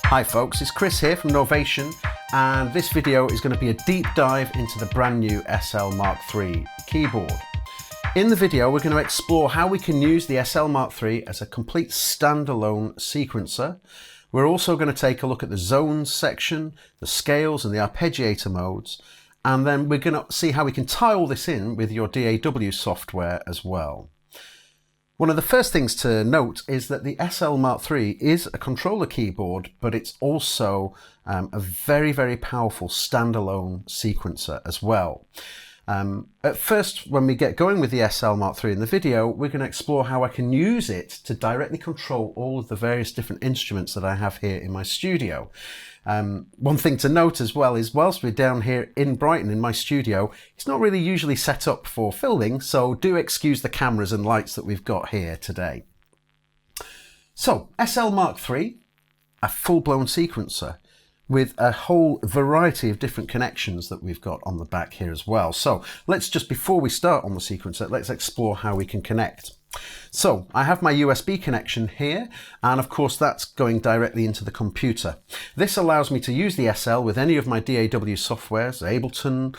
Hi folks, it's Chris here from Novation, and this video is going to be a deep dive into the brand new SL Mk III keyboard. In the video we're going to explore how we can use the SL Mk III as a complete standalone sequencer. We're also going to take a look at the zones section, the scales and the arpeggiator modes, and then we're going to see how we can tie all this in with your DAW software as well. One of the first things to note is that the SL Mk III is a controller keyboard, but it's also a very, very powerful standalone sequencer as well. At first, when we get going with the SL Mk III in the video, we're going to explore how I can use it to directly control all of the various different instruments that I have here in my studio. One thing to note as well is whilst we're down here in Brighton in my studio, it's not really usually set up for filming, so do excuse the cameras and lights that we've got here today. So, SL Mk III, a full-blown sequencer with a whole variety of different connections that we've got on the back here as well. So let's just, before we start on the sequencer, let's explore how we can connect. So I have my USB connection here, and of course that's going directly into the computer. This allows me to use the SL with any of my DAW softwares, Ableton,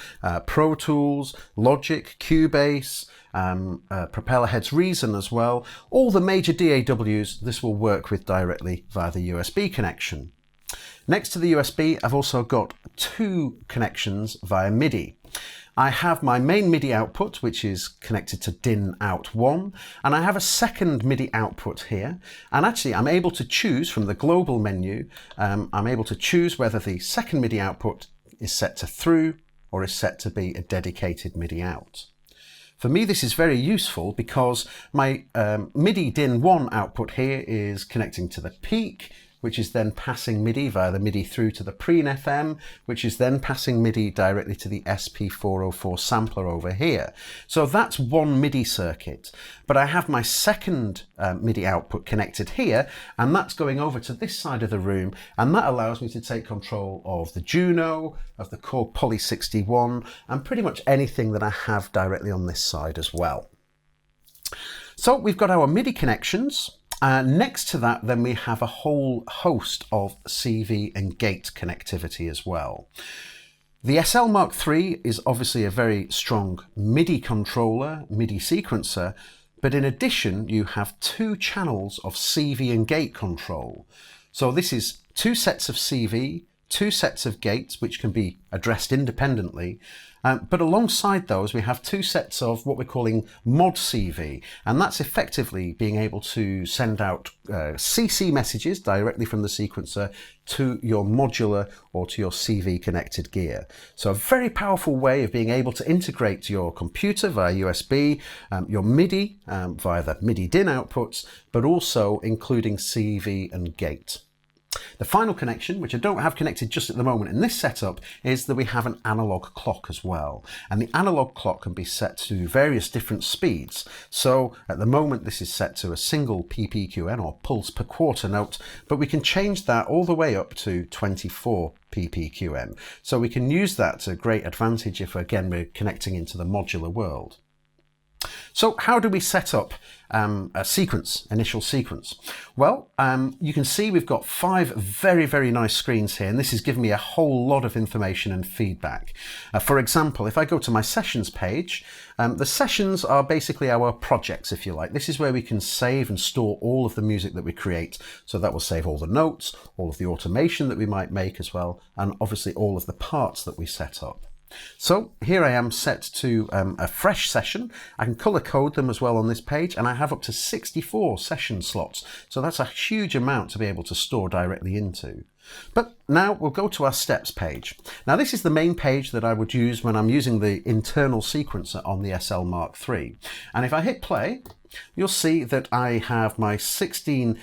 Pro Tools, Logic, Cubase, Propellerhead's Reason as well. All the major DAWs this will work with directly via the USB connection. Next to the USB, I've also got two connections via MIDI. I have my main MIDI output, which is connected to DIN out 1, and I have a second MIDI output here. And actually, I'm able to choose from the global menu, I'm able to choose whether the second MIDI output is set to through or is set to be a dedicated MIDI out. For me, this is very useful because my MIDI DIN 1 output here is connecting to the peak, which is then passing MIDI via the MIDI through to the Preen FM, which is then passing MIDI directly to the SP404 sampler over here. So that's one MIDI circuit. But I have my second MIDI output connected here, and that's going over to this side of the room, and that allows me to take control of the Juno, of the Korg Poly 61, and pretty much anything that I have directly on this side as well. So we've got our MIDI connections. Next to that, then we have a whole host of CV and gate connectivity as well. The SL Mk III is obviously a very strong MIDI controller, MIDI sequencer, but in addition, you have two channels of CV and gate control. So this is two sets of CV, two sets of gates, which can be addressed independently. But alongside those, we have two sets of what we're calling mod CV, and that's effectively being able to send out CC messages directly from the sequencer to your modular or to your CV connected gear. So a very powerful way of being able to integrate your computer via USB, your MIDI via the MIDI DIN outputs, but also including CV and gate. The final connection, which I don't have connected just at the moment in this setup, is that we have an analog clock as well. And the analog clock can be set to various different speeds. So at the moment this is set to a single ppqn or pulse per quarter note, but we can change that all the way up to 24 ppqn. So we can use that to great advantage if again we're connecting into the modular world. So how do we set up a sequence, initial sequence? Well, you can see we've got 5 very, very nice screens here, and this is giving me a whole lot of information and feedback. For example, if I go to my sessions page, the sessions are basically our projects, if you like. This is where we can save and store all of the music that we create. So that will save all the notes, all of the automation that we might make as well, and obviously all of the parts that we set up. So here I am set to a fresh session. I can color code them as well on this page, and I have up to 64 session slots. So that's a huge amount to be able to store directly into. But now we'll go to our steps page. Now this is the main page that I would use when I'm using the internal sequencer on the SL Mk III. And if I hit play, you'll see that I have my 16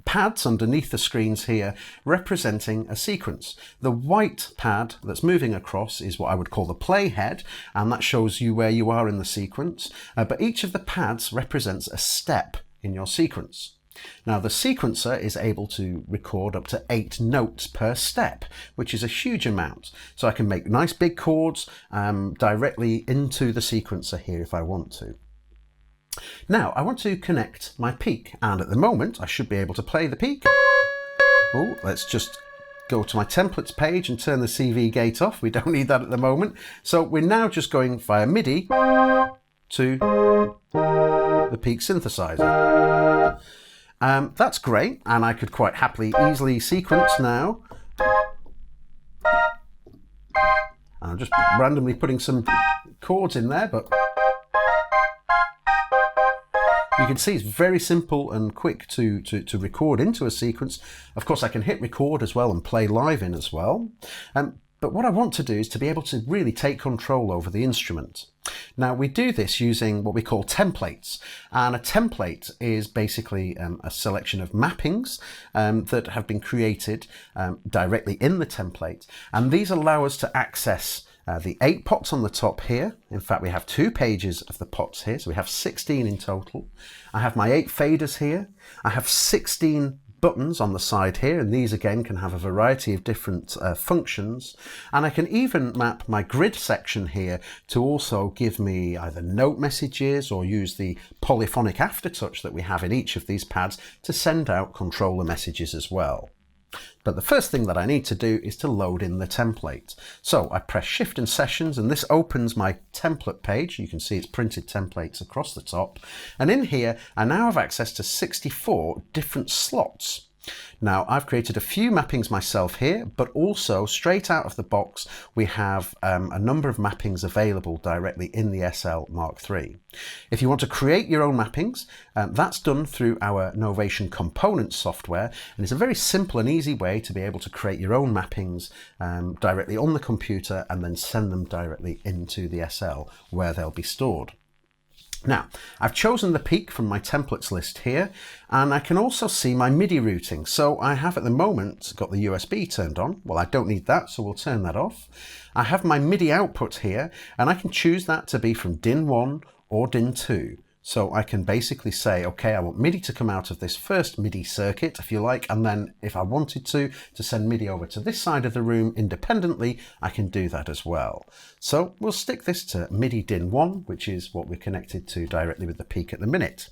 pads underneath the screens here representing a sequence. The white pad that's moving across is what I would call the playhead, and that shows you where you are in the sequence, but each of the pads represents a step in your sequence. Now the sequencer is able to record up to 8 notes per step, which is a huge amount. So I can make nice big chords directly into the sequencer here if I want to. Now I want to connect my peak, and at the moment I should be able to play the peak. Oh, let's just go to my templates page and turn the CV gate off. We don't need that at the moment. So we're now just going via MIDI to the peak synthesizer. That's great, and I could quite happily easily sequence now. I'm just randomly putting some chords in there, but you can see it's very simple and quick to record into a sequence. Of course, I can hit record as well and play live in as well. But what I want to do is to be able to really take control over the instrument. Now, we do this using what we call templates, and a template is basically a selection of mappings that have been created directly in the template, and these allow us to access the 8 pots on the top here. In fact, we have 2 pages of the pots here, so we have 16 in total. I have my 8 faders here. I have 16 buttons on the side here, and these again can have a variety of different functions. And I can even map my grid section here to also give me either note messages or use the polyphonic aftertouch that we have in each of these pads to send out controller messages as well. But the first thing that I need to do is to load in the template. So I press Shift and Sessions, and this opens my template page. You can see it's printed templates across the top. And in here, I now have access to 64 different slots. Now, I've created a few mappings myself here, but also straight out of the box, we have a number of mappings available directly in the SL Mk3. If you want to create your own mappings, that's done through our Novation components software, and it's a very simple and easy way to be able to create your own mappings directly on the computer and then send them directly into the SL where they'll be stored. Now, I've chosen the peak from my templates list here, and I can also see my MIDI routing. So I have at the moment got the USB turned on. Well, I don't need that, so we'll turn that off. I have my MIDI output here, and I can choose that to be from DIN 1 or DIN 2. So I can basically say, okay, I want MIDI to come out of this first MIDI circuit, if you like, and then if I wanted to send MIDI over to this side of the room independently, I can do that as well. So we'll stick this to MIDI DIN 1, which is what we're connected to directly with the peak at the minute.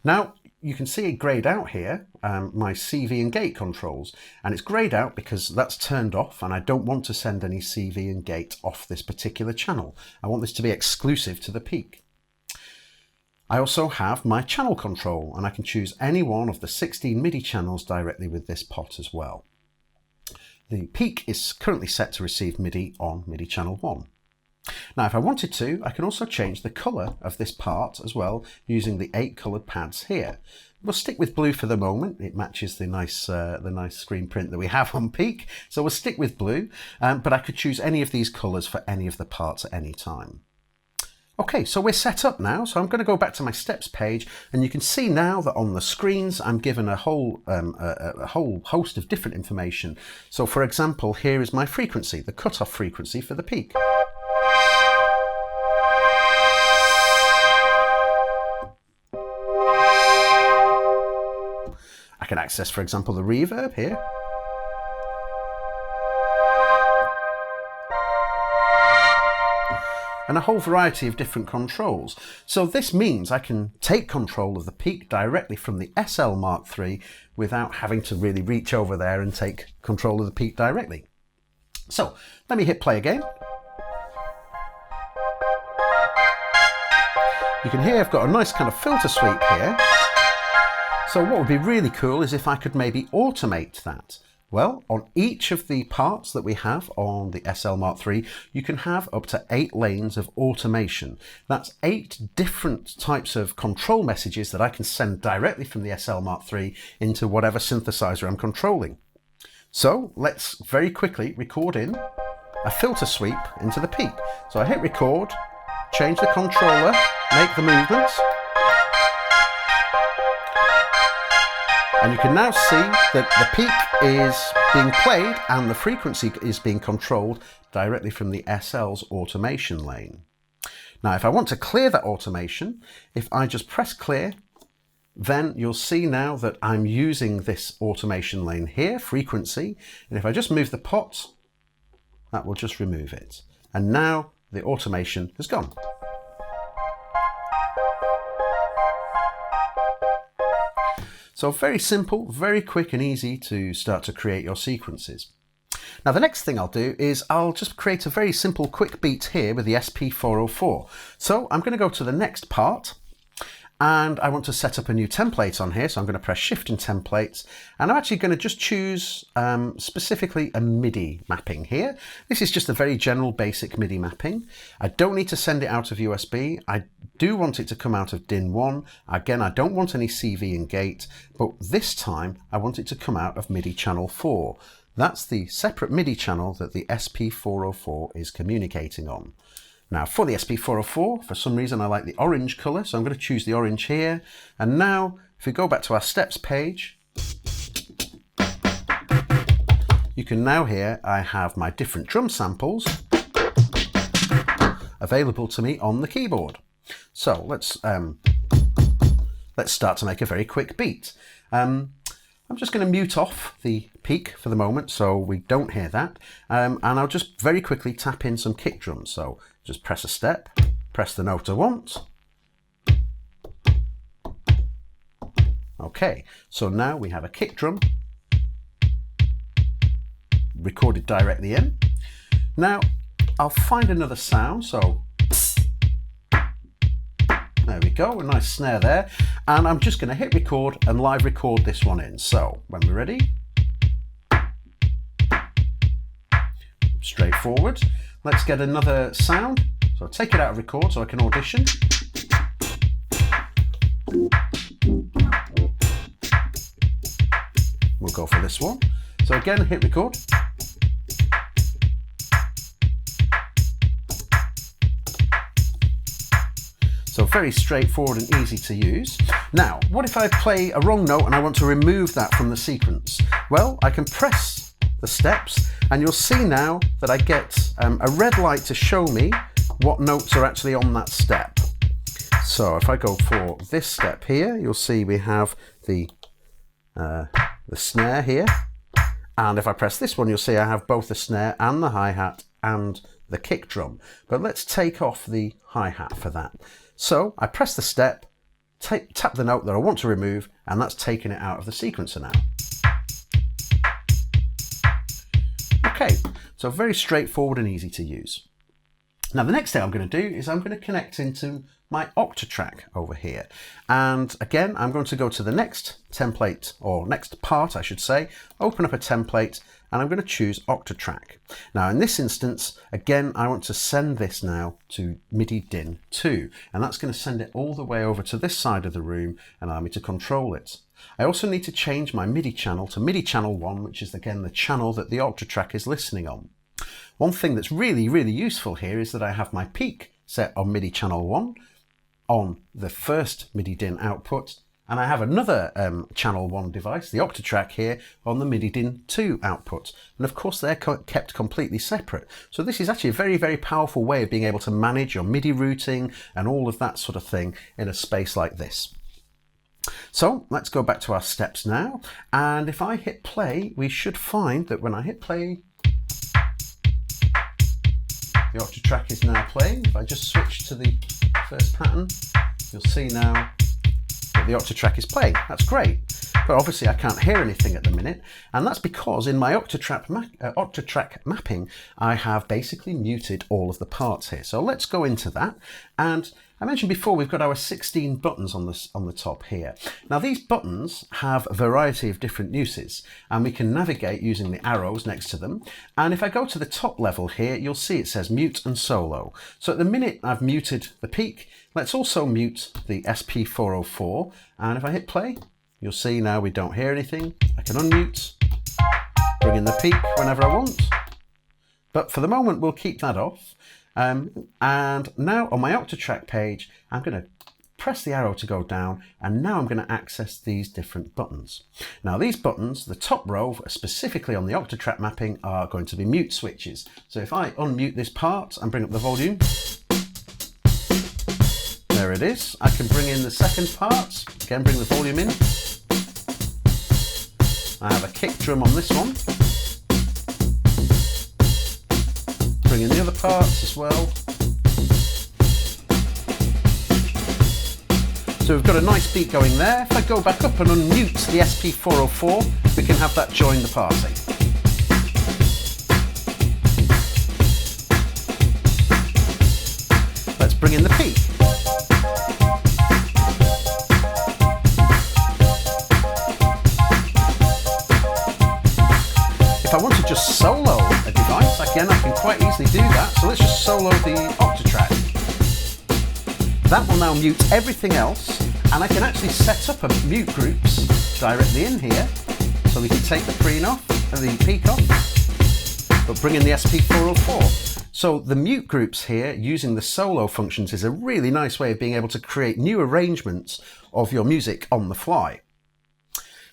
Now, you can see it grayed out here, my CV and gate controls, and it's grayed out because that's turned off, and I don't want to send any CV and gate off this particular channel. I want this to be exclusive to the peak. I also have my channel control, and I can choose any one of the 16 MIDI channels directly with this pot as well. The peak is currently set to receive MIDI on MIDI channel 1. Now, if I wanted to, I can also change the colour of this part as well using the 8 coloured pads here. We'll stick with blue for the moment. It matches the nice screen print that we have on peak, so we'll stick with blue, but I could choose any of these colours for any of the parts at any time. Okay, so we're set up now, so I'm going to go back to my steps page, and you can see now that on the screens I'm given a whole host of different information. So for example, here is my frequency, the cutoff frequency for the peak. I can access, for example, the reverb here. And a whole variety of different controls. So this means I can take control of the peak directly from the SL Mk3 without having to really reach over there and take control of the peak directly. So let me hit play again. You can hear I've got a nice kind of filter sweep here. So what would be really cool is if I could maybe automate that. Well, on each of the parts that we have on the SL Mk3, you can have up to 8 lanes of automation. That's 8 different types of control messages that I can send directly from the SL Mk3 into whatever synthesizer I'm controlling. So let's very quickly record in a filter sweep into the peak. So I hit record, change the controller, make the movements. And you can now see that the peak is being played and the frequency is being controlled directly from the SL's automation lane. Now, if I want to clear that automation, if I just press clear, then you'll see now that I'm using this automation lane here, frequency, and if I just move the pot, that will just remove it. And now the automation has gone. So very simple, very quick and easy to start to create your sequences. Now the next thing I'll do is I'll just create a very simple quick beat here with the SP404. So I'm going to go to the next part and I want to set up a new template on here. So I'm going to press Shift and Templates, and I'm actually going to just choose specifically a MIDI mapping here. This is just a very general basic MIDI mapping. I don't need to send it out of USB. I do want it to come out of DIN 1. Again, I don't want any CV and gate, but this time I want it to come out of MIDI channel 4. That's the separate MIDI channel that the SP404 is communicating on. Now for the SP404, for some reason I like the orange colour, so I'm going to choose the orange here. And now if we go back to our steps page, you can now hear I have my different drum samples available to me on the keyboard. So let's start to make a very quick beat. I'm just going to mute off the peak for the moment so we don't hear that, and I'll just very quickly tap in some kick drums. So just press a step, press the note I want. Okay, so now we have a kick drum recorded directly in. Now I'll find another sound, so there we go, a nice snare there, and I'm just going to hit record and live record this one in. So when we're ready, straightforward. Let's get another sound. So I'll take it out of record so I can audition. We'll go for this one. So again, hit record. So very straightforward and easy to use. Now, what if I play a wrong note and I want to remove that from the sequence? Well, I can press the steps and you'll see now that I get a red light to show me what notes are actually on that step. So if I go for this step here, you'll see we have the snare here. And if I press this one, you'll see I have both the snare and the hi-hat and the kick drum. But let's take off the hi-hat for that. So I press the step, tap the note that I want to remove, and that's taken it out of the sequencer now. Okay, so very straightforward and easy to use. Now the next thing I'm going to do is I'm going to connect into my Octatrack over here. And again, I'm going to go to the next template, or next part I should say, open up a template, and I'm going to choose Octatrack. Now in this instance, again, I want to send this now to MIDI DIN 2, and that's going to send it all the way over to this side of the room and allow me to control it. I also need to change my MIDI channel to MIDI channel 1, which is again the channel that the Octatrack is listening on. One thing that's really useful here is that I have my peak set on MIDI channel 1 on the first MIDI DIN output, and I have another channel 1 device, the Octatrack here, on the MIDI DIN 2 output. And of course they're kept completely separate. So this is actually a very powerful way of being able to manage your MIDI routing and all of that sort of thing in a space like this. So let's go back to our steps now, and if I hit play, we should find that when I hit play, the Octatrack is now playing. If I just switch to the first pattern, you'll see now that the Octatrack is playing. That's great, but obviously I can't hear anything at the minute, and that's because in my Octatrack mapping I have basically muted all of the parts here. So let's go into that. And I mentioned before we've got our 16 buttons on the top here. Now these buttons have a variety of different uses, and we can navigate using the arrows next to them. And if I go to the top level here, you'll see it says mute and solo. So at the minute I've muted the peak. Let's also mute the SP404, and if I hit play, you'll see now we don't hear anything. I can unmute, bring in the peak whenever I want, but for the moment we'll keep that off. And now on my Octatrack page, I'm going to press the arrow to go down, and now I'm going to access these different buttons. Now these buttons, the top row, specifically on the Octatrack mapping, are going to be mute switches. So if I unmute this part and bring up the volume, there it is. I can bring in the second part, again bring the volume in. I have a kick drum on this one. Bring in the other parts as well. So we've got a nice beat going there. If I go back up and unmute the SP404, we can have that join the party. Let's bring in the peak. If I want to just solo a device, again, I can quite easily do that. So let's just solo the octatrack. That will now mute everything else, and I can actually set up a mute groups directly in here. So we can take the preamp off and the peak off, but bring in the SP404. So the mute groups here using the solo functions is a really nice way of being able to create new arrangements of your music on the fly.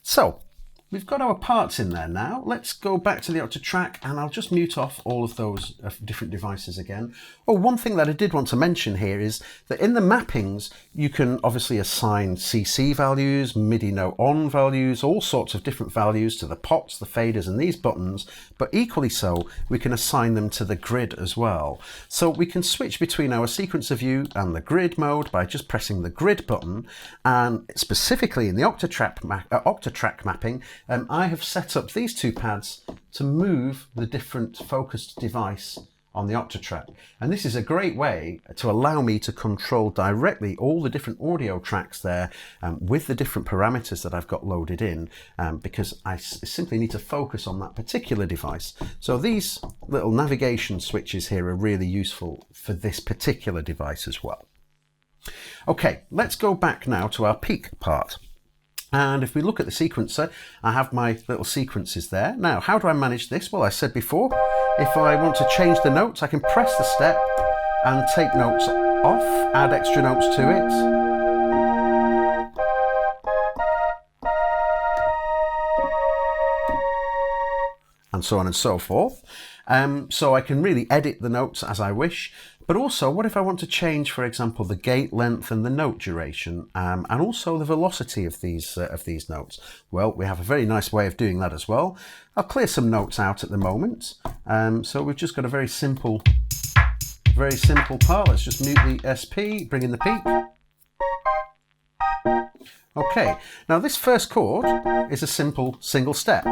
So we've got our parts in there now. Let's go back to the octatrack and I'll just mute off all of those different devices again. Oh, one thing that I did want to mention here is that in the mappings, you can obviously assign CC values, MIDI note on values, all sorts of different values to the pots, the faders and these buttons, but equally so, we can assign them to the grid as well. So we can switch between our sequencer view and the grid mode by just pressing the grid button, and specifically in the octatrack mapping, I have set up these two pads to move the different focused device on the octatrack. And this is a great way to allow me to control directly all the different audio tracks there with the different parameters that I've got loaded in, because I simply need to focus on that particular device. So these little navigation switches here are really useful for this particular device as well. Okay, let's go back now to our peak part. And if we look at the sequencer, I have my little sequences there. Now, how do I manage this? Well, I said before, if I want to change the notes, I can press the step and take notes off, add extra notes to it. And so on and so forth. So I can really edit the notes as I wish. But also, what if I want to change, for example, the gate length and the note duration, and also the velocity of these notes? Well, we have a very nice way of doing that as well. I'll clear some notes out at the moment. So we've just got a very simple part. Let's just mute the SP, bring in the peak. Okay, now this first chord is a simple single step,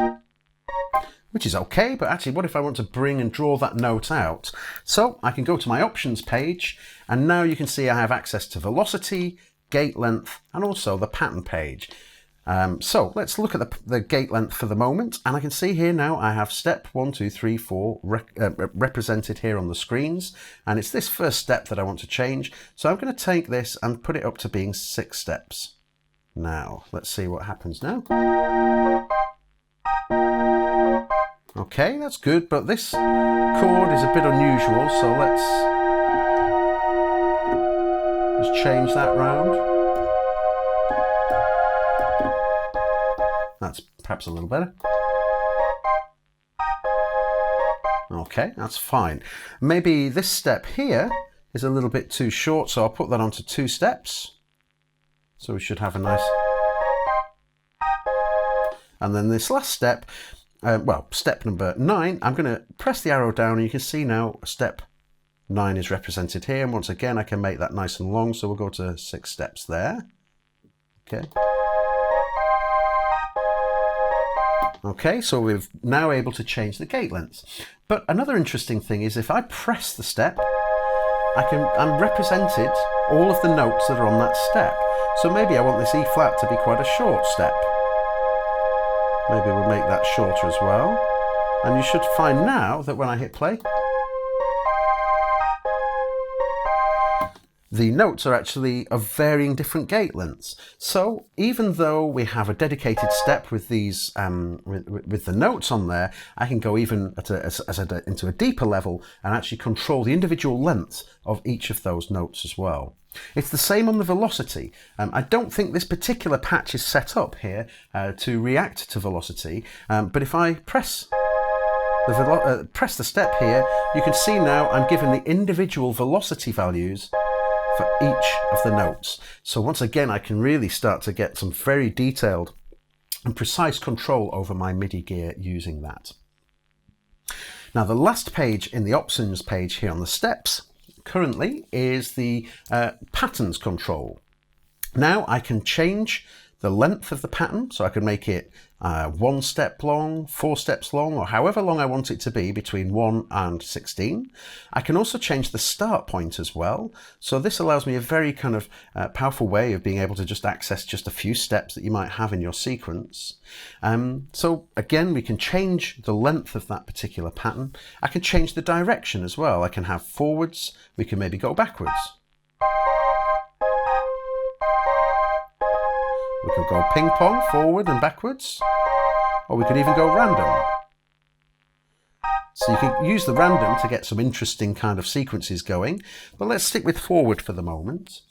which is okay, but actually what if I want to bring and draw that note out? So I can go to my options page, and now you can see I have access to velocity, gate length, and also the pattern page. So let's look at the gate length for the moment, and I can see here now I have step 1, 2, 3, 4 represented here on the screens, and it's this first step that I want to change. So I'm going to take this and put it up to being 6 steps. Now, let's see what happens now. Okay, that's good, but this chord is a bit unusual, so let's just change that round. That's perhaps a little better. Okay, that's fine. Maybe this step here is a little bit too short, so I'll put that onto 2 steps. So we should have a nice... And then this last step, well, step number 9, I'm going to press the arrow down, and you can see now step 9 is represented here. And once again, I can make that nice and long, so we'll go to 6 steps there. Okay. Okay, so we're now able to change the gate length. But another interesting thing is if I press the step, I'm represented all of the notes that are on that step. So maybe I want this E flat to be quite a short step. Maybe we'll make that shorter as well. And you should find now that when I hit play, the notes are actually of varying different gate lengths. So even though we have a dedicated step with these, with the notes on there, I can go even into a deeper level and actually control the individual lengths of each of those notes as well. It's the same on the velocity. I don't think this particular patch is set up here to react to velocity, but if I press the step here, you can see now I'm given the individual velocity values for each of the notes. So once again, I can really start to get some very detailed and precise control over my MIDI gear using that. Now the last page in the options page here on the steps currently is the patterns control. Now I can change the length of the pattern, so I can make it 1 step long, 4 steps long, or however long I want it to be between 1 and 16. I can also change the start point as well. So this allows me a very kind of powerful way of being able to just access just a few steps that you might have in your sequence. So again, we can change the length of that particular pattern. I can change the direction as well. I can have forwards, we can maybe go backwards. We could go ping pong, forward and backwards, or we could even go random. So you can use the random to get some interesting kind of sequences going, but let's stick with forward for the moment.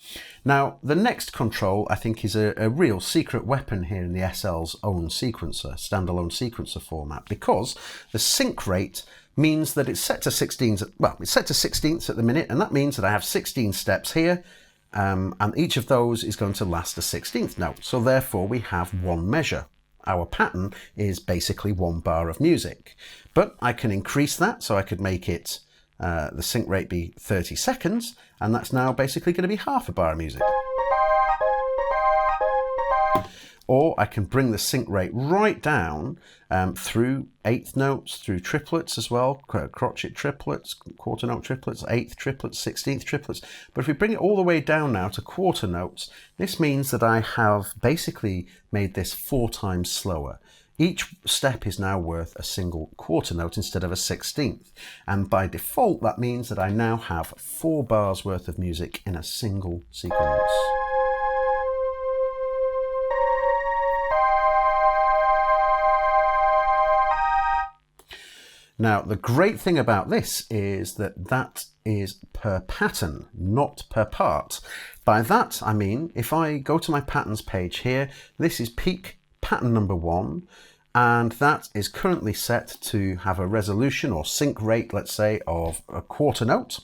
Now, the next control I think is a real secret weapon here in the SL's own sequencer, standalone sequencer format, because the sync rate means that it's set to 16ths, well, it's set to 16ths at the minute, and that means that I have 16 steps here, and each of those is going to last a 16th note. So therefore we have one measure. Our pattern is basically 1 bar of music. But I can increase that, so I could make it, the sync rate be 30 seconds, and that's now basically going to be half a bar of music. Or I can bring the sync rate right down through 8th notes, through triplets as well, crotchet triplets, quarter note triplets, 8th triplets, 16th triplets. But if we bring it all the way down now to quarter notes, this means that I have basically made this 4 times slower. Each step is now worth a single quarter note instead of a 16th. And by default, that means that I now have 4 bars worth of music in a single sequence. Now, the great thing about this is that that is per pattern, not per part. By that, I mean, if I go to my patterns page here, this is peak pattern number 1, and that is currently set to have a resolution or sync rate, let's say, of a quarter note.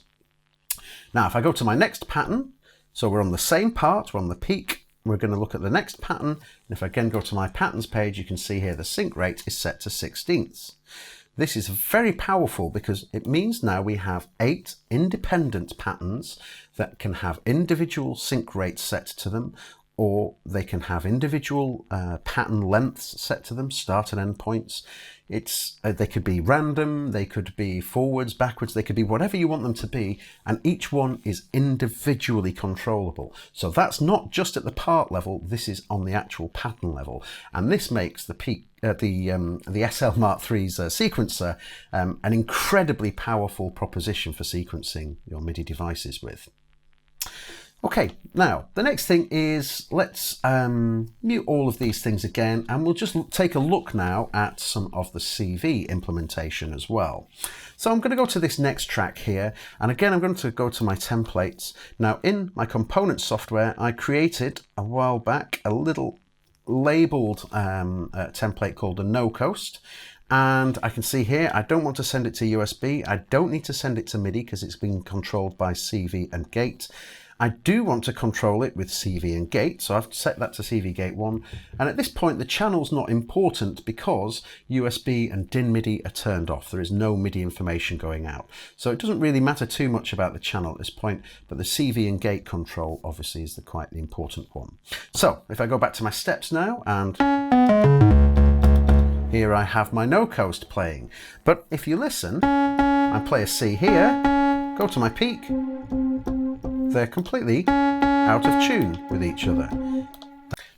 Now, if I go to my next pattern, so we're on the same part, we're on the peak, we're going to look at the next pattern, and if I again go to my patterns page, you can see here the sync rate is set to 16ths. This is very powerful because it means now we have 8 independent patterns that can have individual sync rates set to them, or they can have individual pattern lengths set to them, start and end points. They could be random, they could be forwards, backwards, they could be whatever you want them to be, and each one is individually controllable. So that's not just at the part level, this is on the actual pattern level, and this makes the SL Mark III's sequencer an incredibly powerful proposition for sequencing your MIDI devices with. Okay, now the next thing is let's mute all of these things again, and we'll just take a look now at some of the CV implementation as well. So I'm going to go to this next track here, and again I'm going to go to my templates. Now in my component software I created a while back a little labeled template called a no coast. And I can see here, I don't want to send it to USB. I don't need to send it to MIDI because it's been controlled by CV and gate. I do want to control it with CV and gate, so I've set that to CV gate 1. And at this point, the channel's not important because USB and DIN MIDI are turned off. There is no MIDI information going out. So it doesn't really matter too much about the channel at this point, but the CV and gate control obviously is quite the important one. So if I go back to my steps now, and here I have my no coast playing. But if you listen, I play a C here, go to my peak, they're completely out of tune with each other.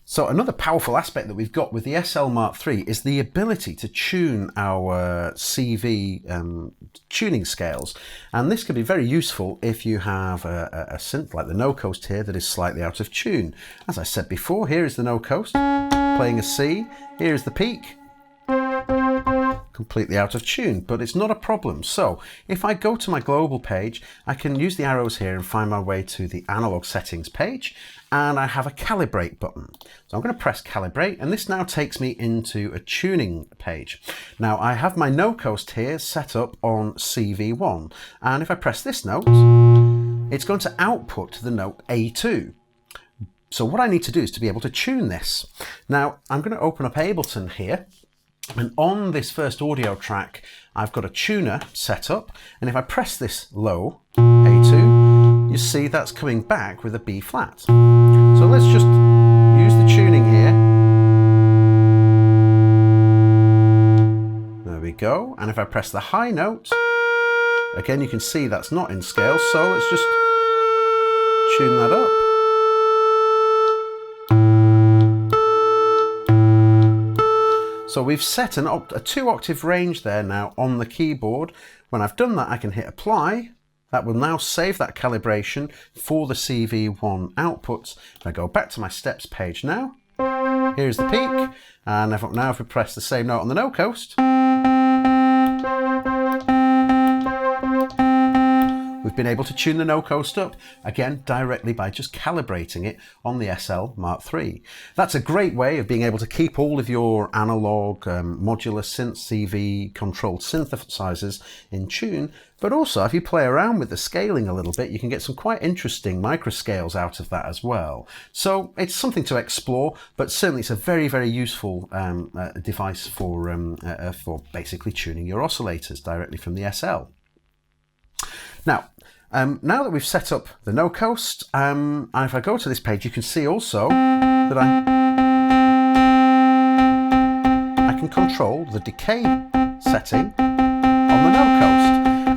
So another powerful aspect that we've got with the SL Mark III is the ability to tune our CV tuning scales. And this can be very useful if you have a synth like the no coast here that is slightly out of tune. As I said before, here is the no coast playing a C, here is the peak, completely out of tune, but it's not a problem. So if I go to my global page, I can use the arrows here and find my way to the analog settings page, and I have a calibrate button. So I'm going to press calibrate, and this now takes me into a tuning page. Now I have my no coast here set up on CV1, and if I press this note, it's going to output the note A2. So what I need to do is to be able to tune this. Now I'm going to open up Ableton here, and on this first audio track, I've got a tuner set up, and if I press this low, A2, you see that's coming back with a B flat. So let's just use the tuning here. There we go. And if I press the high note, again you can see that's not in scale, so let's just tune that up. So we've set a 2-octave range there now on the keyboard. When I've done that, I can hit apply. That will now save that calibration for the CV1 outputs. If I go back to my steps page now, here's the peak. And now if we press the same note on the no coast, we've been able to tune the no coast up, again, directly by just calibrating it on the SL Mk III. That's a great way of being able to keep all of your analog, modular synth CV controlled synthesizers in tune, but also if you play around with the scaling a little bit, you can get some quite interesting microscales out of that as well. So it's something to explore, but certainly it's a very, very useful device for basically tuning your oscillators directly from the SL. Now that we've set up the no coast, and if I go to this page, you can see also that I can control the decay setting on the no coast.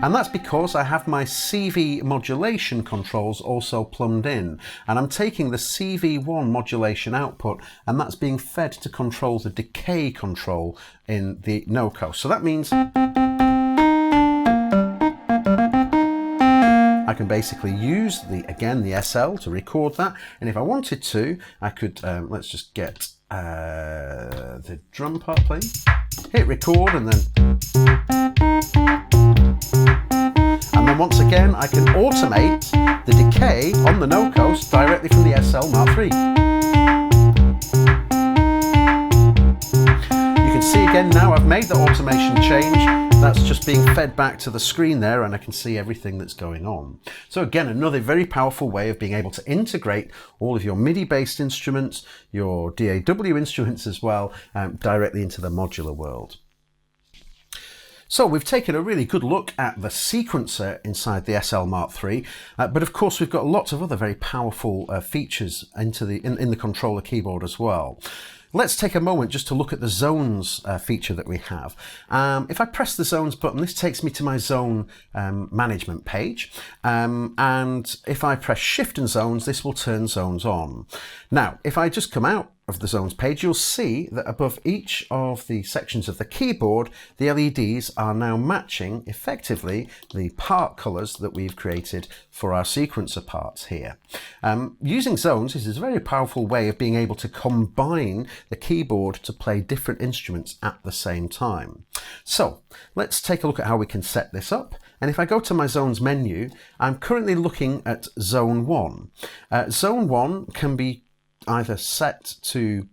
And that's because I have my CV modulation controls also plumbed in. And I'm taking the CV1 modulation output, and that's being fed to control the decay control in the no coast. So that means I can basically use the SL to record that, and if I wanted to, I could, let's just get the drum part playing, hit record, and then once again I can automate the decay on the no coast directly from the SL Mk III. You can see again now I've made the automation change. That's just being fed back to the screen there, and I can see everything that's going on. So again, another very powerful way of being able to integrate all of your MIDI based instruments, your DAW instruments as well, directly into the modular world. So we've taken a really good look at the sequencer inside the SL Mk III, but of course we've got lots of other very powerful features in the controller keyboard as well. Let's take a moment just to look at the zones feature that we have. If I press the zones button, this takes me to my zone management page. And if I press shift and zones, this will turn zones on. Now, if I just come out of the zones page, you'll see that above each of the sections of the keyboard, the LEDs are now matching effectively the part colors that we've created for our sequencer parts here. Using zones is a very powerful way of being able to combine the keyboard to play different instruments at the same time. So let's take a look at how we can set this up. And if I go to my zones menu, I'm currently looking at zone 1. Zone 1 can be either set to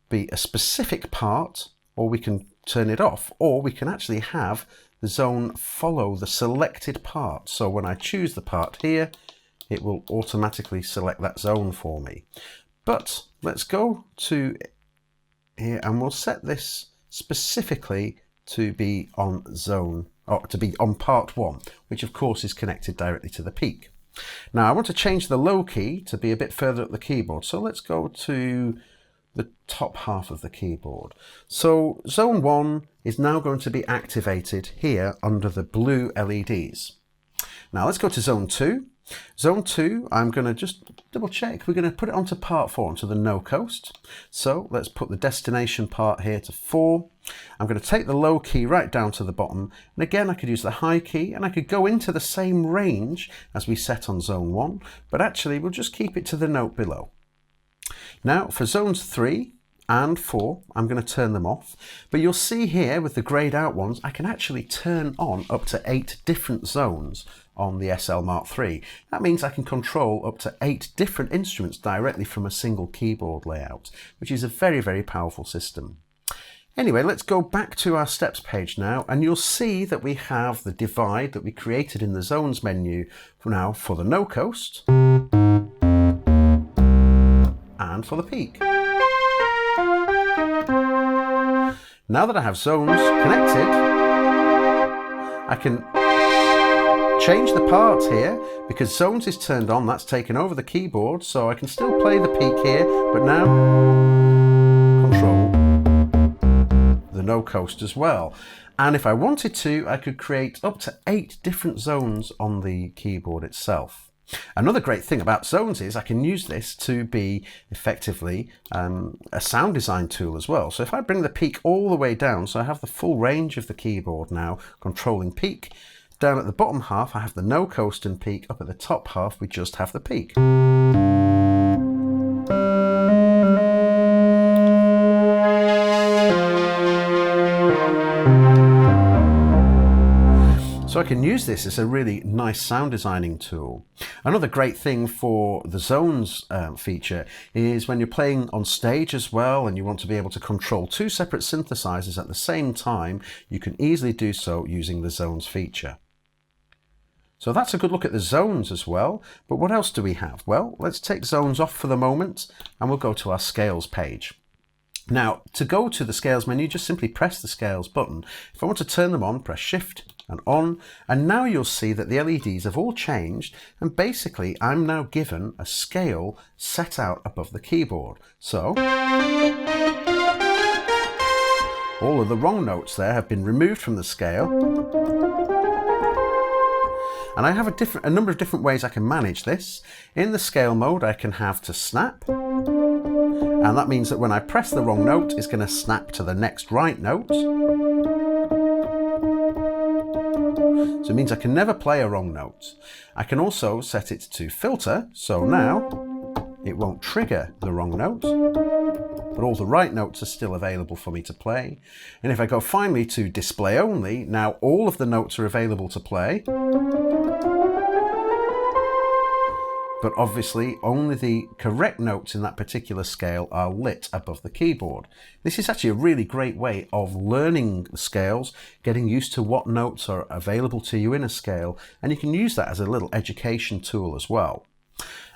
be a specific part, or we can turn it off, or we can actually have the zone follow the selected part. So when I choose the part here, it will automatically select that zone for me. But let's go to here and we'll set this specifically to be on zone, or to be on part 1, which of course is connected directly to the peak. Now I want to change the low key to be a bit further up the keyboard, so let's go to the top half of the keyboard. So zone 1 is now going to be activated here under the blue LEDs. Now let's go to zone 2. Zone 2, I'm going to just double check, we're going to put it onto part 4, onto the no coast. So let's put the destination part here to 4. I'm going to take the low key right down to the bottom, and again I could use the high key, and I could go into the same range as we set on zone 1, but actually we'll just keep it to the note below. Now for zones 3 and 4, I'm going to turn them off, but you'll see here with the grayed out ones, I can actually turn on up to 8 different zones on the SL Mk III. That means I can control up to 8 different instruments directly from a single keyboard layout, which is a very, very powerful system. Anyway, let's go back to our steps page now, and you'll see that we have the divide that we created in the zones menu for now for the no coast and for the peak. Now that I have zones connected, I can change the parts here because zones is turned on, that's taken over the keyboard, so I can still play the peak here, but now control the no coast as well. And if I wanted to, I could create up to 8 different zones on the keyboard itself. Another great thing about zones is I can use this to be effectively a sound design tool as well. So if I bring the peak all the way down, so I have the full range of the keyboard now controlling peak, down at the bottom half I have the no coast and peak, up at the top half we just have the peak. So I can use this as a really nice sound designing tool. Another great thing for the zones feature is when you're playing on stage as well and you want to be able to control 2 separate synthesizers at the same time, you can easily do so using the zones feature. So that's a good look at the zones as well. But what else do we have? Well, let's take zones off for the moment and we'll go to our scales page. Now, to go to the scales menu, just simply press the scales button. If I want to turn them on, press shift and on, and now you'll see that the LEDs have all changed, and basically I'm now given a scale set out above the keyboard. So all of the wrong notes there have been removed from the scale, and I have a number of different ways I can manage this. In the scale mode I can have to snap, and that means that when I press the wrong note it's going to snap to the next right note. So it means I can never play a wrong note. I can also set it to filter, so now it won't trigger the wrong note, but all the right notes are still available for me to play. And if I go finally to display only, now all of the notes are available to play, but obviously only the correct notes in that particular scale are lit above the keyboard. This is actually a really great way of learning the scales, getting used to what notes are available to you in a scale, and you can use that as a little education tool as well.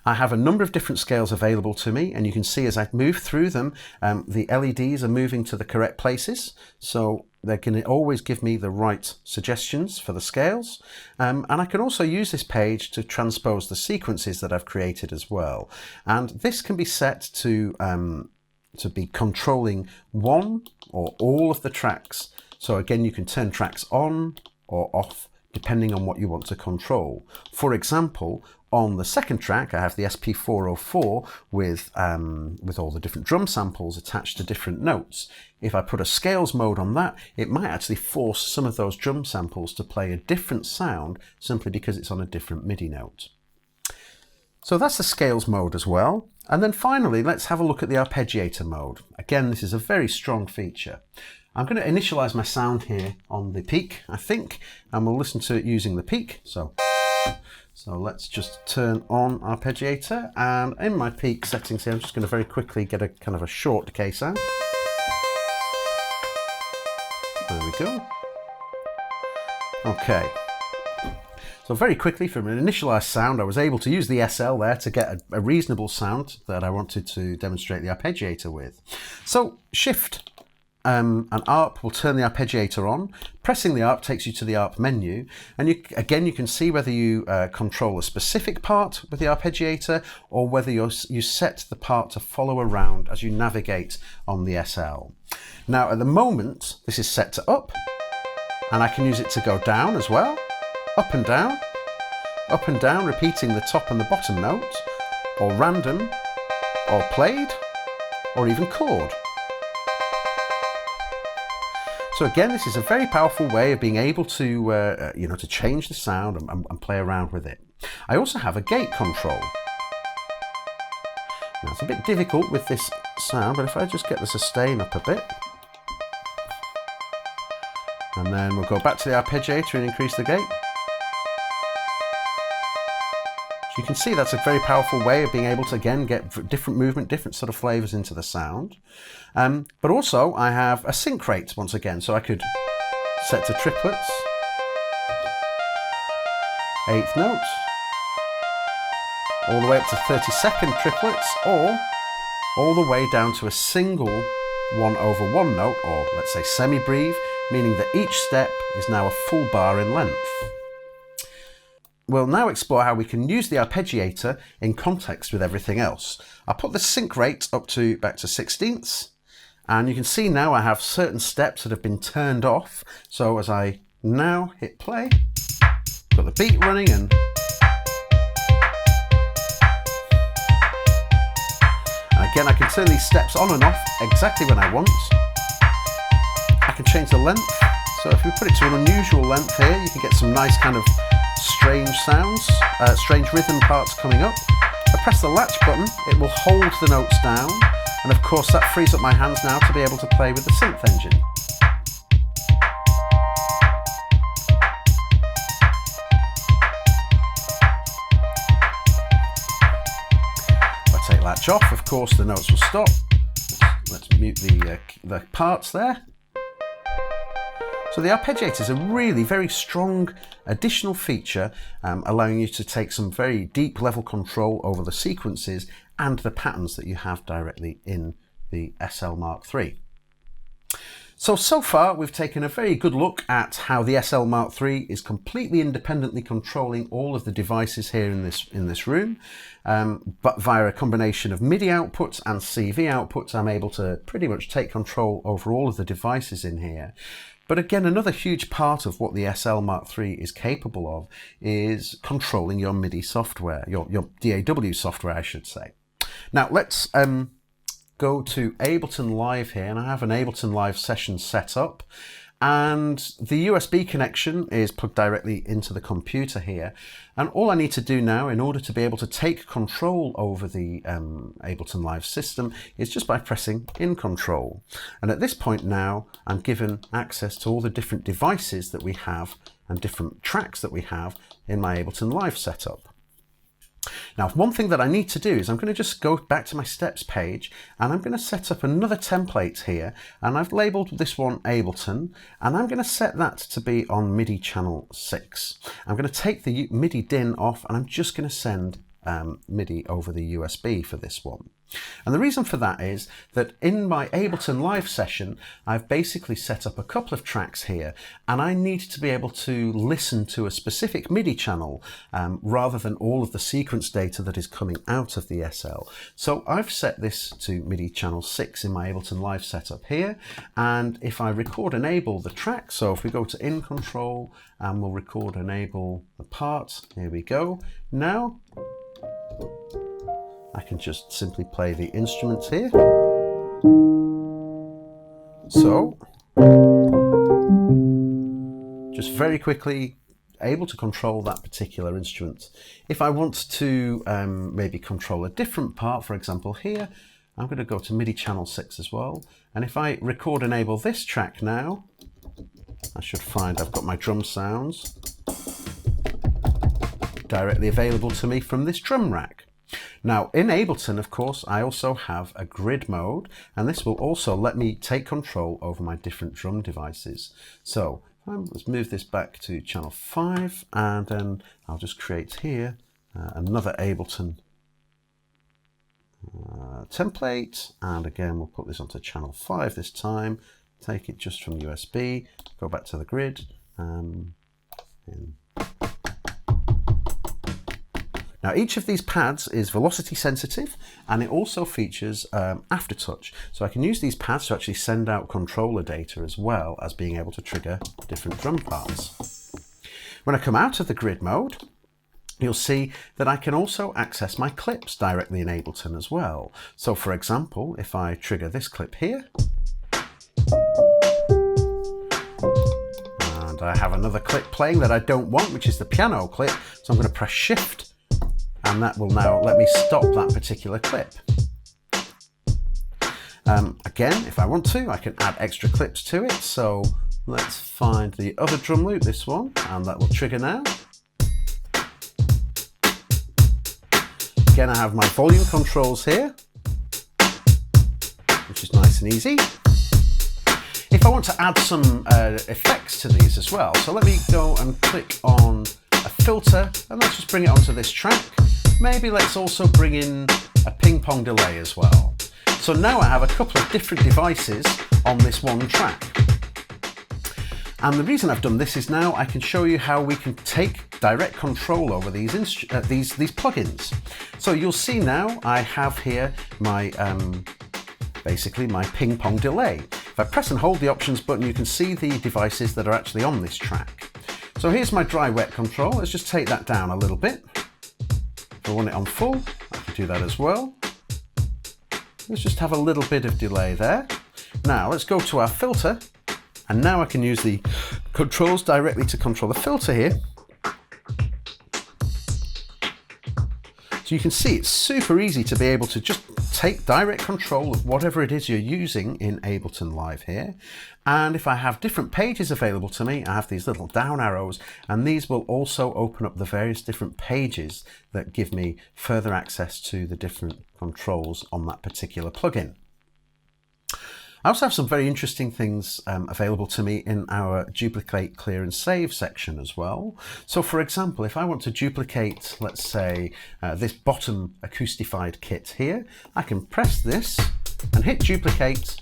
I have a number of different scales available to me, and you can see as I move through them, the LEDs are moving to the correct places, so they can always give me the right suggestions for the scales. And I can also use this page to transpose the sequences that I've created as well. And this can be set to be controlling one or all of the tracks. So again, you can turn tracks on or off depending on what you want to control. For example, on the second track, I have the SP404 with all the different drum samples attached to different notes. If I put a scales mode on that, it might actually force some of those drum samples to play a different sound simply because it's on a different MIDI note. So that's the scales mode as well. And then finally, let's have a look at the arpeggiator mode. Again, this is a very strong feature. I'm going to initialize my sound here on the peak, I think, and we'll listen to it using the peak. So let's just turn on arpeggiator, and in my peak settings here, I'm just going to very quickly get a kind of a short decay sound. There we go. Okay. So very quickly, from an initialized sound, I was able to use the SL there to get a reasonable sound that I wanted to demonstrate the arpeggiator with. So Shift and ARP will turn the arpeggiator on. Pressing the ARP takes you to the ARP menu, and you can see whether you control a specific part with the arpeggiator or whether you set the part to follow around as you navigate on the SL. Now at the moment this is set to up, and I can use it to go down as well, up and down, repeating the top and the bottom note, or random, or played, or even chord. So again, this is a very powerful way of being able to, to change the sound and play around with it. I also have a gate control. Now it's a bit difficult with this sound, but if I just get the sustain up a bit, and then we'll go back to the arpeggiator and increase the gate. So you can see that's a very powerful way of being able to, again, get different movement, different sort of flavors into the sound. But also I have a sync rate once again, so I could set to triplets, eighth notes, all the way up to 30-second triplets, or all the way down to a single 1/1 note, or let's say semi-breve, meaning that each step is now a full bar in length. we'll now explore how we can use the arpeggiator in context with everything else. I'll put the sync rate back to 16ths, and you can see now I have certain steps that have been turned off. So as I now hit play, got the beat running, and again I can turn these steps on and off exactly when I want. I can change the length, so if we put it to an unusual length here, you can get some nice kind of strange sounds, strange rhythm parts coming up. I press the latch button, it will hold the notes down, and of course that frees up my hands now to be able to play with the synth engine. If I take latch off, of course the notes will stop. Let's mute the parts there. So the arpeggiator is a really very strong additional feature, allowing you to take some very deep level control over the sequences and the patterns that you have directly in the SL mkIII. So far we've taken a very good look at how the SL mkIII is completely independently controlling all of the devices here in this room, but via a combination of MIDI outputs and CV outputs I'm able to pretty much take control over all of the devices in here. But again, another huge part of what the SL mkIII is capable of is controlling your MIDI software, your DAW software, I should say. Now let's go to Ableton Live here, and I have an Ableton Live session set up, and the USB connection is plugged directly into the computer here. And all I need to do now in order to be able to take control over the Ableton Live system is just by pressing in control. And at this point now, I'm given access to all the different devices that we have and different tracks that we have in my Ableton Live setup. Now, one thing that I need to do is I'm going to just go back to my steps page, and I'm going to set up another template here, and I've labeled this one Ableton, and I'm going to set that to be on MIDI channel 6. I'm going to take the MIDI DIN off, and I'm just going to send MIDI over the USB for this one. And the reason for that is that in my Ableton Live session, I've basically set up a couple of tracks here, and I need to be able to listen to a specific MIDI channel rather than all of the sequence data that is coming out of the SL. So I've set this to MIDI channel 6 in my Ableton Live setup here, and if I record enable the track, so if we go to in control and we'll record enable the part, here we go. Now I can just simply play the instruments here. So, just very quickly able to control that particular instrument. If I want to maybe control a different part, for example here, I'm going to go to MIDI channel 6 as well. And if I record enable this track now, I should find I've got my drum sounds directly available to me from this drum rack. Now in Ableton, of course, I also have a grid mode, and this will also let me take control over my different drum devices. So let's move this back to channel 5, and then I'll just create here another Ableton template, and again we'll put this onto channel 5 this time, take it just from USB, go back to the grid, Now each of these pads is velocity sensitive, and it also features aftertouch. So I can use these pads to actually send out controller data as well as being able to trigger different drum parts. When I come out of the grid mode, you'll see that I can also access my clips directly in Ableton as well. So for example, if I trigger this clip here, and I have another clip playing that I don't want, which is the piano clip, so I'm going to press Shift, and that will now let me stop that particular clip. Again, if I want to, I can add extra clips to it. So let's find the other drum loop, this one, and that will trigger now. Again, I have my volume controls here, which is nice and easy. If I want to add some effects to these as well, so let me go and click on a filter, and let's just bring it onto this track. Maybe let's also bring in a ping pong delay as well. So now I have a couple of different devices on this one track. And the reason I've done this is now I can show you how we can take direct control over these plugins. So you'll see now I have here my basically my ping pong delay. If I press and hold the options button, you can see the devices that are actually on this track. So here's my dry wet control. Let's just take that down a little bit. If I want it on full, I can do that as well. Let's just have a little bit of delay there. Now let's go to our filter, and now I can use the controls directly to control the filter here. So you can see it's super easy to be able to just take direct control of whatever it is you're using in Ableton Live here. And if I have different pages available to me, I have these little down arrows, and these will also open up the various different pages that give me further access to the different controls on that particular plugin. I also have some very interesting things available to me in our duplicate, clear and save section as well. So for example, if I want to duplicate, let's say, this bottom acoustified kit here, I can press this and hit duplicate,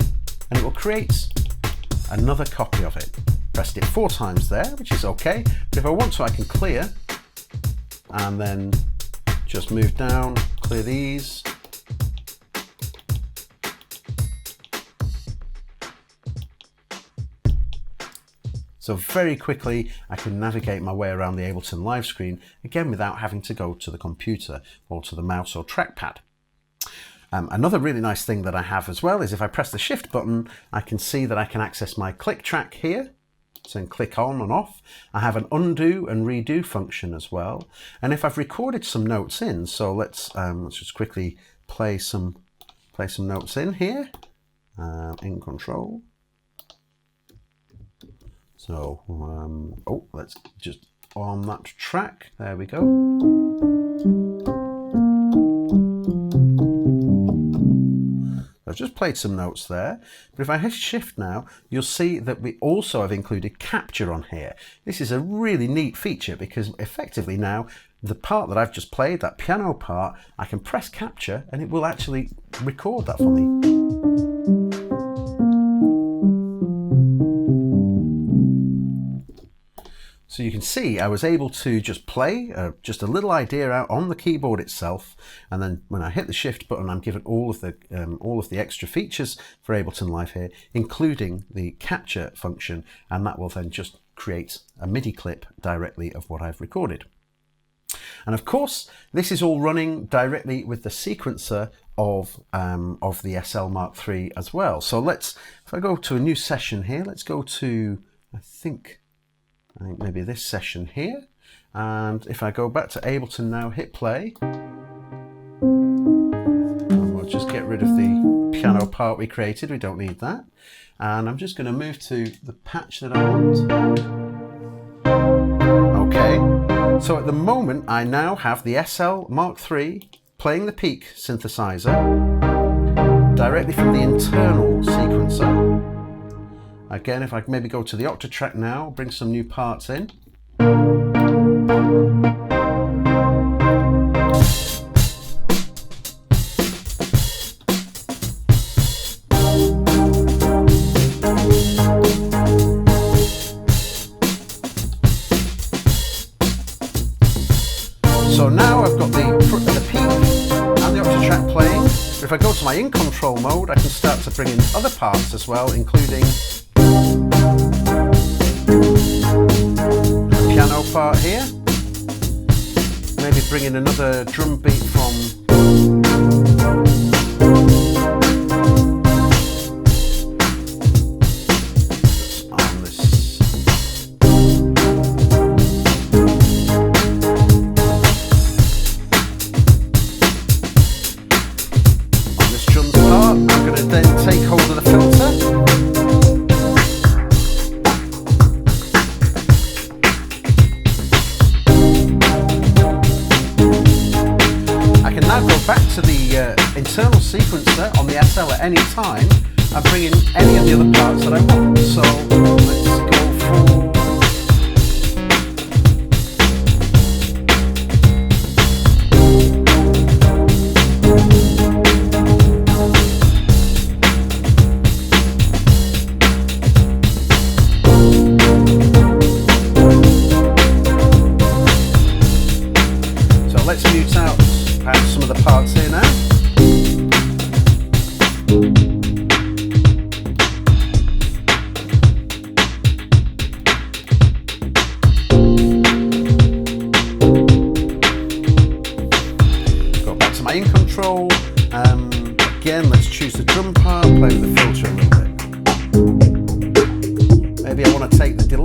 and it will create another copy of it. Pressed it 4 times there, which is okay, but if I want to, I can clear and then just move down, clear these. So very quickly I can navigate my way around the Ableton Live screen, again without having to go to the computer or to the mouse or trackpad. Another really nice thing that I have as well is if I press the shift button, I can see that I can access my click track here. So I can click on and off. I have an undo and redo function as well. And if I've recorded some notes in, so let's just quickly play some notes in here, in control. So, let's just on that track, there we go. I've just played some notes there, but if I hit shift now, you'll see that we also have included capture on here. This is a really neat feature because effectively now, the part that I've just played, that piano part, I can press capture and it will actually record that for me. So you can see I was able to just play just a little idea out on the keyboard itself, and then when I hit the shift button, I'm given all of the extra features for Ableton Live here, including the capture function, and that will then just create a MIDI clip directly of what I've recorded. And of course, this is all running directly with the sequencer of the SL Mk III as well. So if I go to a new session here, let's go to, I think maybe this session here, and if I go back to Ableton now, hit play, and we'll just get rid of the piano part we created, we don't need that, and I'm just going to move to the patch that I want. Okay, so at the moment I now have the SL Mk III playing the peak synthesizer directly from the internal sequencer. Again, if I maybe go to the octave track now, bring some new parts in. So now I've got the peak and the octave track playing. But if I go to my in control mode, I can start to bring in other parts as well, including the piano part here. Maybe bring in another drum beat from on this. On this drums part, I'm going to then take hold of the filter. Back to the internal sequencer on the SL at any time and bring in any of the other parts that I want. So let's go for...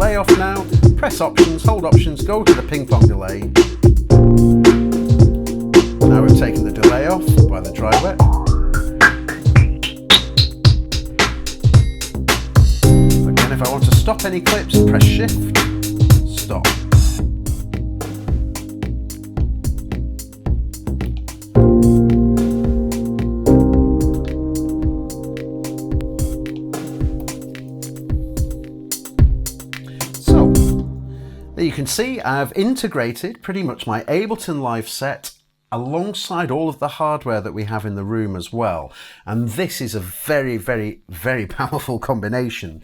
delay off now, press options, hold options, go to the ping pong delay. Now we've taken the delay off by the dry wet. Again, if I want to stop any clips, press shift, stop. You can see I've integrated pretty much my Ableton Live set alongside all of the hardware that we have in the room as well. And this is a very, very, very powerful combination.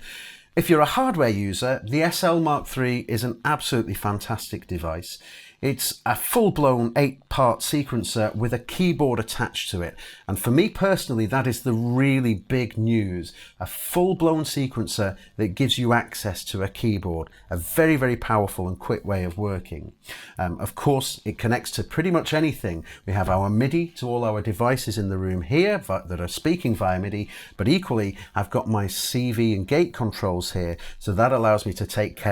If you're a hardware user, the SL Mark III is an absolutely fantastic device. It's a full-blown 8-part sequencer with a keyboard attached to it. And for me personally, that is the really big news. A full-blown sequencer that gives you access to a keyboard. A very, very powerful and quick way of working. Of course, it connects to pretty much anything. We have our MIDI to all our devices in the room here that are speaking via MIDI, but equally, I've got my CV and gate controls here. So that allows me to take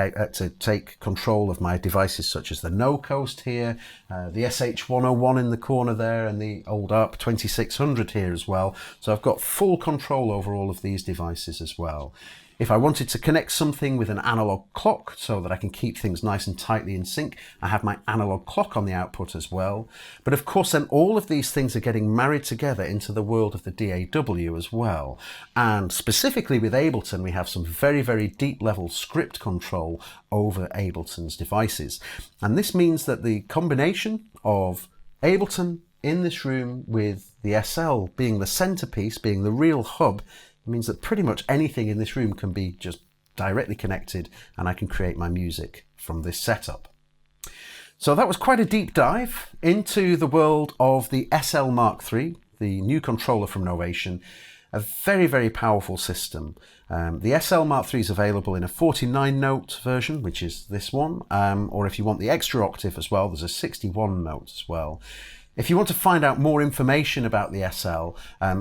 control of my devices such as the No Coast here, the SH101 in the corner there, and the old ARP 2600 here as well. So I've got full control over all of these devices as well. If I wanted to connect something with an analog clock so that I can keep things nice and tightly in sync, I have my analog clock on the output as well. But of course then all of these things are getting married together into the world of the DAW as well. And specifically with Ableton, we have some very, very deep level script control over Ableton's devices. And this means that the combination of Ableton in this room with the SL being the centerpiece, being the real hub, means that pretty much anything in this room can be just directly connected and I can create my music from this setup. So that was quite a deep dive into the world of the SL Mark III, the new controller from Novation. A very, very powerful system. The SL Mark III is available in a 49-note version, which is this one, or if you want the extra octave as well, there's a 61-note as well. If you want to find out more information about the SL,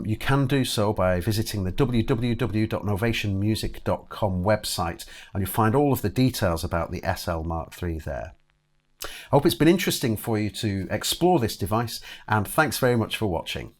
you can do so by visiting the www.novationmusic.com website, and you'll find all of the details about the SL Mark III there. I hope it's been interesting for you to explore this device, and thanks very much for watching.